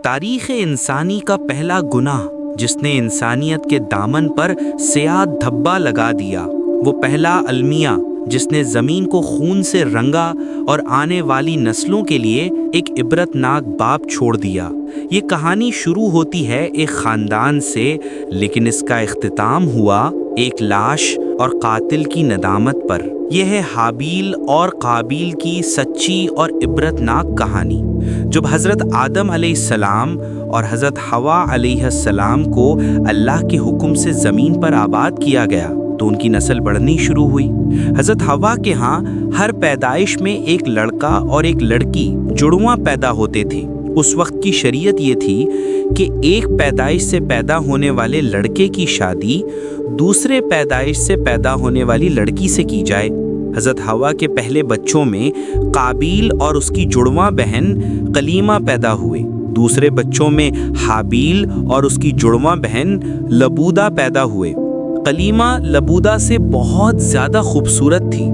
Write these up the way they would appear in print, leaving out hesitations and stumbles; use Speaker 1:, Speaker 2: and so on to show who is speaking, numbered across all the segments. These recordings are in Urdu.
Speaker 1: تاریخ انسانی کا پہلا گناہ جس نے انسانیت کے دامن پر سیاہ دھبا لگا دیا، وہ پہلا المیہ جس نے زمین کو خون سے رنگا اور آنے والی نسلوں کے لیے ایک عبرتناک باب چھوڑ دیا۔ یہ کہانی شروع ہوتی ہے ایک خاندان سے، لیکن اس کا اختتام ہوا ایک لاش اور قاتل کی ندامت پر۔ یہ ہے حابیل اور قابیل کی سچی اور عبرتناک کہانی۔ جب حضرت آدم علیہ السلام اور حضرت حوا علیہ السلام کو اللہ کے حکم سے زمین پر آباد کیا گیا تو ان کی نسل بڑھنی شروع ہوئی۔ حضرت حوا کے ہاں ہر پیدائش میں ایک لڑکا اور ایک لڑکی جڑواں پیدا ہوتے تھے۔ اس وقت کی شریعت یہ تھی کہ ایک پیدائش سے پیدا ہونے والے لڑکے کی شادی دوسرے پیدائش سے پیدا ہونے والی لڑکی سے کی جائے۔ حضرت حوا کے پہلے بچوں میں قابیل اور اس کی جڑواں بہن کلیمہ پیدا ہوئے۔ دوسرے بچوں میں حابیل اور اس کی جڑواں بہن لبودہ پیدا ہوئے۔ کلیمہ لبودہ سے بہت زیادہ خوبصورت تھی۔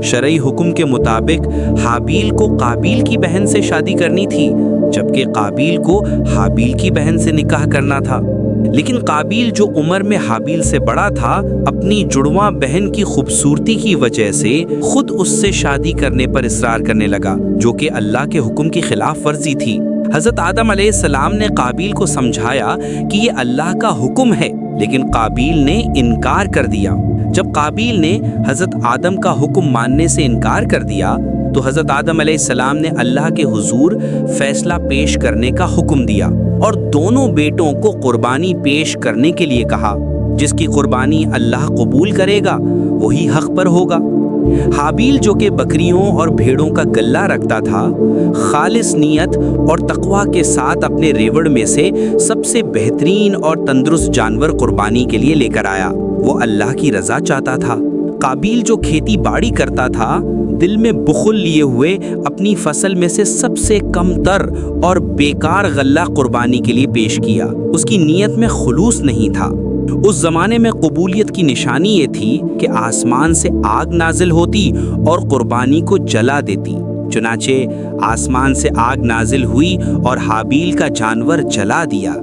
Speaker 1: شرعی حکم کے مطابق حابیل کو قابیل کی بہن سے شادی کرنی تھی، جبکہ قابیل کو حابیل کی بہن سے نکاح کرنا تھا۔ لیکن قابیل جو عمر میں حابیل سے بڑا تھا، اپنی جڑواں بہن کی خوبصورتی کی وجہ سے خود اس سے شادی کرنے پر اصرار کرنے لگا، جو کہ اللہ کے حکم کی خلاف ورزی تھی۔ حضرت آدم علیہ السلام نے قابیل کو سمجھایا کہ یہ اللہ کا حکم ہے، لیکن قابیل نے انکار کر دیا۔ جب قابیل نے حضرت آدم کا حکم ماننے سے انکار کر دیا تو حضرت آدم علیہ السلام نے اللہ کے حضور فیصلہ پیش کرنے کا حکم دیا اور دونوں بیٹوں کو قربانی پیش کرنے کے لیے کہا۔ جس کی قربانی اللہ قبول کرے گا وہی حق پر ہوگا۔ حابیل جو کہ بکریوں اور بھیڑوں کا گلہ رکھتا تھا، خالص نیت اور تقوی کے ساتھ اپنے ریوڑ میں سے سب سے بہترین اور تندرست جانور قربانی کے لیے لے کر آیا۔ وہ اللہ کی رضا چاہتا تھا۔ قابیل جو کھیتی باڑی کرتا تھا، دل میں بخل لیے ہوئے اپنی فصل میں سے سب سے کم تر اور بیکار غلہ قربانی کے لیے پیش کیا۔ اس کی نیت میں خلوص نہیں تھا۔ اس زمانے میں قبولیت کی نشانی یہ تھی کہ آسمان سے آگ نازل ہوتی اور قربانی کو جلا دیتی۔ چنانچہ آسمان سے آگ نازل ہوئی اور حابیل کا جانور جلا دیا،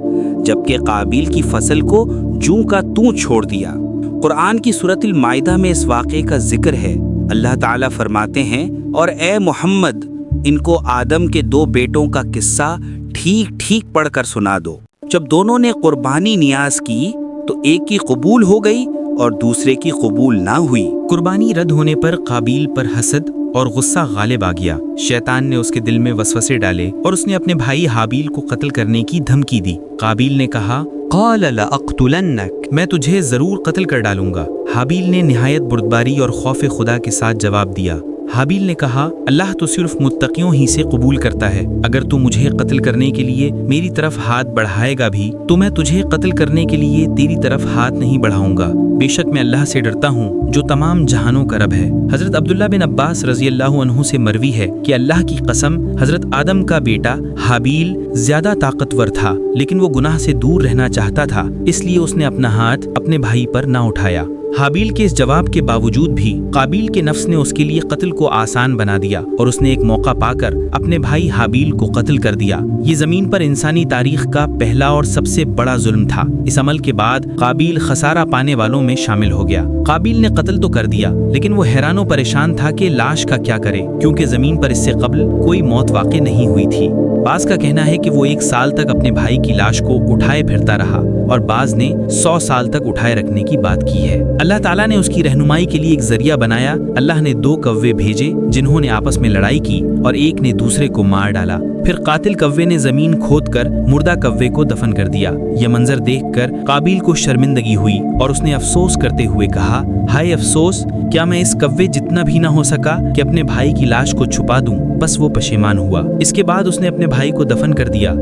Speaker 1: جبکہ قابیل کی فصل کو جوں کا توں چھوڑ دیا۔ قرآن کی سورۃ المائدہ میں اس واقعے کا ذکر ہے۔ اللہ تعالیٰ فرماتے ہیں، اور اے محمد ان کو آدم کے دو بیٹوں کا قصہ ٹھیک ٹھیک پڑھ کر سنا دو۔ جب دونوں نے قربانی نیاز کی تو ایک کی قبول ہو گئی اور دوسرے کی قبول نہ ہوئی۔
Speaker 2: قربانی رد ہونے پر قابیل پر حسد اور غصہ غالب آ گیا۔ شیطان نے اس کے دل میں وسوسے ڈالے اور اس نے اپنے بھائی حابیل کو قتل کرنے کی دھمکی دی۔ قابیل نے کہا، قال لأقتلنک، میں تجھے ضرور قتل کر ڈالوں گا۔ حابیل نے نہایت بردباری اور خوف خدا کے ساتھ جواب دیا۔ حابیل نے کہا، اللہ تو صرف متقیوں ہی سے قبول کرتا ہے۔ اگر تو مجھے قتل کرنے کے لیے میری طرف ہاتھ بڑھائے گا بھی تو میں تجھے قتل کرنے کے لیے تیری طرف ہاتھ نہیں بڑھاؤں گا۔ بے شک میں اللہ سے ڈرتا ہوں جو تمام جہانوں کا رب ہے۔ حضرت عبداللہ بن عباس رضی اللہ عنہ سے مروی ہے کہ اللہ کی قسم، حضرت آدم کا بیٹا حابیل زیادہ طاقتور تھا، لیکن وہ گناہ سے دور رہنا چاہتا تھا، اس لیے اس نے اپنا ہاتھ اپنے بھائی پر نہ اٹھایا۔ حابیل کے اس جواب کے باوجود بھی قابیل کے نفس نے اس کے لیے قتل کو آسان بنا دیا اور اس نے ایک موقع پا کر اپنے بھائی حابیل کو قتل کر دیا۔ یہ زمین پر انسانی تاریخ کا پہلا اور سب سے بڑا ظلم تھا۔ اس عمل کے بعد قابیل خسارہ پانے والوں میں شامل ہو گیا۔ قابیل نے قتل تو کر دیا، لیکن وہ حیران و پریشان تھا کہ لاش کا کیا کرے، کیونکہ زمین پر اس سے قبل کوئی موت واقع نہیں ہوئی تھی۔ بعض کا کہنا ہے کہ وہ 1 سال تک اپنے بھائی کی لاش کو اٹھائے پھرتا رہا اور بعض نے 100 سال تک اٹھائے رکھنے کی بات کی ہے۔ اللہ تعالیٰ نے اس کی رہنمائی کے لیے ایک ذریعہ بنایا۔ اللہ نے 2 کوے بھیجے جنہوں نے آپس میں لڑائی کی اور ایک نے دوسرے کو مار ڈالا۔ پھر قاتل کوے نے زمین کھود کر مردہ کوے کو دفن کر دیا۔ یہ منظر دیکھ کر قابیل کو شرمندگی ہوئی اور اس نے افسوس کرتے ہوئے کہا، ہائے افسوس، کیا میں اس کوے جتنا بھی نہ ہو سکا کہ اپنے بھائی کی لاش کو چھپا دوں؟ بس وہ پشیمان ہوا۔ اس کے بعد اس نے اپنے بھائی کو دفن کر دیا۔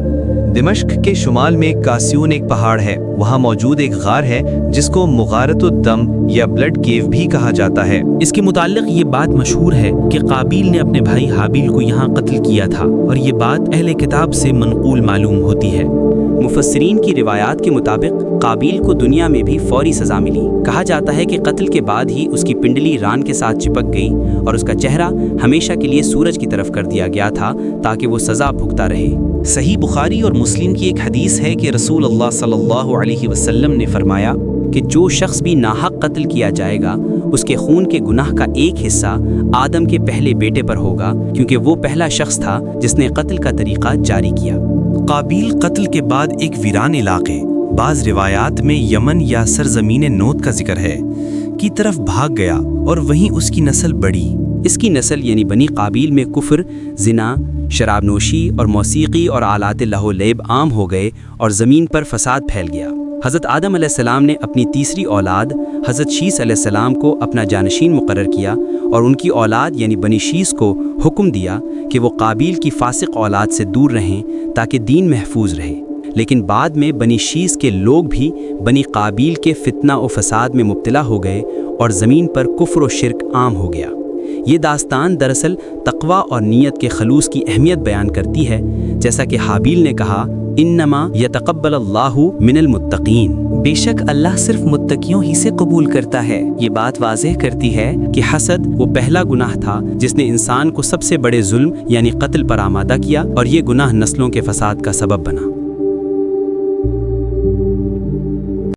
Speaker 3: دمشق کے شمال میں کاسیون ایک پہاڑ ہے، وہاں موجود ایک غار ہے جس کو مغارۃ الدم یا بلڈ کیو بھی کہا جاتا ہے۔
Speaker 2: اس کے متعلق یہ بات مشہور ہے کہ قابیل نے اپنے بھائی حابیل کو یہاں قتل کیا تھا، اور یہ بات اہل کتاب سے منقول معلوم ہوتی ہے۔
Speaker 4: مفسرین کی روایات کے مطابق قابیل کو دنیا میں بھی فوری سزا ملی۔ کہا جاتا ہے کہ قتل کے بعد ہی اس کی پنڈلی ران کے ساتھ چپک گئی اور اس کا چہرہ ہمیشہ کے لیے سورج کی طرف کر دیا گیا تھا تاکہ وہ سزا بھگتا رہے۔
Speaker 1: صحیح بخاری اور مسلم کی ایک حدیث ہے کہ رسول اللہ صلی اللہ علیہ وسلم نے فرمایا
Speaker 4: کہ جو شخص بھی ناحق قتل کیا جائے گا اس کے خون کے گناہ کا ایک حصہ آدم کے پہلے بیٹے پر ہوگا، کیونکہ وہ پہلا شخص تھا جس نے قتل کا طریقہ جاری کیا۔
Speaker 3: قابیل قتل کے بعد ایک ویران علاقے، بعض روایات میں یمن یا سرزمین نوت کا ذکر ہے، کی طرف بھاگ گیا اور وہیں اس کی نسل بڑھی۔
Speaker 4: اس کی نسل یعنی بنی قابیل میں کفر، زنا، شراب نوشی اور موسیقی اور آلات لہو لیب عام ہو گئے اور زمین پر فساد پھیل گیا۔ حضرت آدم علیہ السلام نے اپنی تیسری اولاد حضرت شیث علیہ السلام کو اپنا جانشین مقرر کیا اور ان کی اولاد یعنی بنی شیث کو حکم دیا کہ وہ قابیل کی فاسق اولاد سے دور رہیں تاکہ دین محفوظ رہے۔ لیکن بعد میں بنی شیث کے لوگ بھی بنی قابیل کے فتنہ و فساد میں مبتلا ہو گئے اور زمین پر کفر و شرک عام ہو گیا۔ یہ داستان دراصل تقوی اور نیت کے خلوص کی اہمیت بیان کرتی ہے، جیسا کہ حابیل نے کہا انما یتقبل اللہ من المتقین،
Speaker 5: بے شک اللہ صرف متقیوں ہی سے قبول کرتا ہے۔ یہ بات واضح کرتی ہے
Speaker 4: کہ حسد وہ پہلا گناہ تھا جس نے انسان کو سب سے بڑے ظلم یعنی قتل پر آمادہ کیا، اور یہ گناہ نسلوں کے فساد کا سبب بنا۔